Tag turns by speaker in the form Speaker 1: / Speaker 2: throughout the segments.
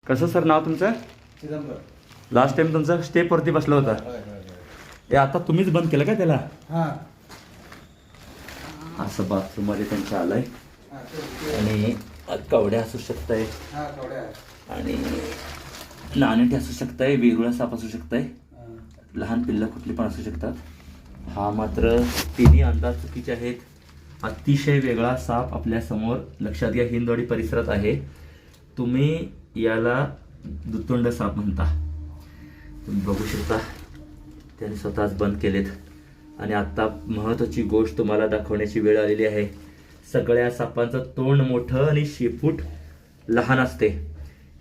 Speaker 1: कसं सर नाव तुमचं?
Speaker 2: Chidambar.
Speaker 1: Last time तुमचा स्टेपवरती बसला होता. हे आता तुम्हीच बंद केलं का त्याला?
Speaker 2: हां.
Speaker 1: असं बाथरूम मध्ये त्यांच्या आलंय आणि कवड्या असू शकताय
Speaker 2: हां, कवड्या.
Speaker 1: आणि नाणेटी असू शकताय, वेगळा साप असू शकताय, लहान पिल्लं कुठली पण असू शकतात. हा मात्र तिन्ही अंदाज चुकीचे आहेत. अतिशय वेगळा साप आपल्या समोर लक्षात घ्या, हिंदवाडी परिसरात आहे. तुम्ही याला दुतोंड साप म्हणता. तुम्ही बघू शकता त्याने स्वतःच बंद केलेत. आणि आता महत्त्वाची गोष्ट तुम्हाला दाखवण्याची वेळ आलेली आहे. सगळ्या सापांचं तोंड मोठं आणि शेपूट लहान असते.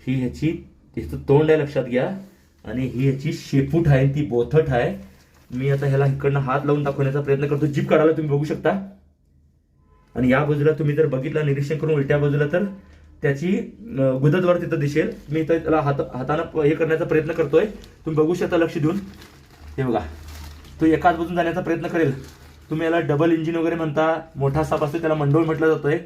Speaker 1: ही ह्याचं तोंड आहे लक्षात घ्या, आणि ही ह्याची शेपूट आहे, ती बोथट आहे. मी आता ह्याला इकडनं हात लावून दाखवण्याचा प्रयत्न करतो. जीभ काढायला तुम्ही बघू शकता. आणि या बाजूला तुम्ही जर बघितलं निरीक्षण करून उलट्या बाजूला तर त्याची गुदद्वार तिथं दिसेल. मी त्याला हातानं हे करण्याचा प्रयत्न करतोय. तुम्ही बघू शकता लक्ष देऊन. हे बघा, तो एकाच बाजून जाण्याचा प्रयत्न करेल. तुम्ही याला डबल इंजिन वगैरे म्हणता. मोठा साप असतो त्याला मंडोळ म्हटलं जातोय.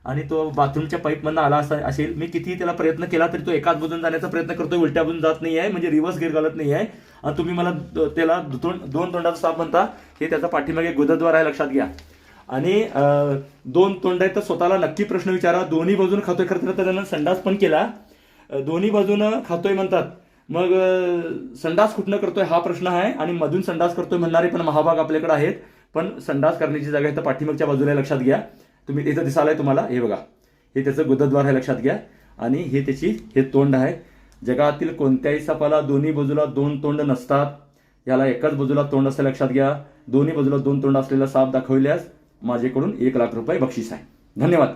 Speaker 1: आणि तो बाथरूमच्या पाईपमधनं आला असेल. मी कितीही त्याला प्रयत्न केला तरी तो एकाच बाजून जाण्याचा प्रयत्न करतोय, उलट्या बाजून जात नाही आहे, म्हणजे रिव्हर्स गेअर घालत नाही आहे. आणि तुम्ही मला त्याला दोन तोंडाचा साप म्हणता. हे त्याचा पाठीमागे गुदद्वार आहे लक्षात घ्या. आणि दोन तोंड आहेत तर स्वतःला नक्की प्रश्न विचारा. दोन्ही बाजून खातोय, खरं तर त्यानं संडास पण केला. दोन्ही बाजूनं खातोय म्हणतात, मग संडास कुठनं करतोय हा प्रश्न आहे. आणि मधून संडास करतोय म्हणणारे पण महाभाग आपल्याकडे आहेत. पण संडास करण्याची जागा इथं पाठीमागच्या बाजूला लक्षात घ्या. तुम्ही इथं दिसालाय तुम्हाला, हे बघा, हे त्याचं गुदद्वार आहे लक्षात घ्या. आणि हे तोंड आहे. जगातील कोणत्याही सापाला दोन्ही बाजूला दोन तोंड नसतात. याला एकाच बाजूला तोंड असं लक्षात घ्या. दोन्ही बाजूला दोन तोंड असलेला साप दाखवल्यास माझ्याकडून 1,00,000 रुपये बक्षीस आहे. धन्यवाद.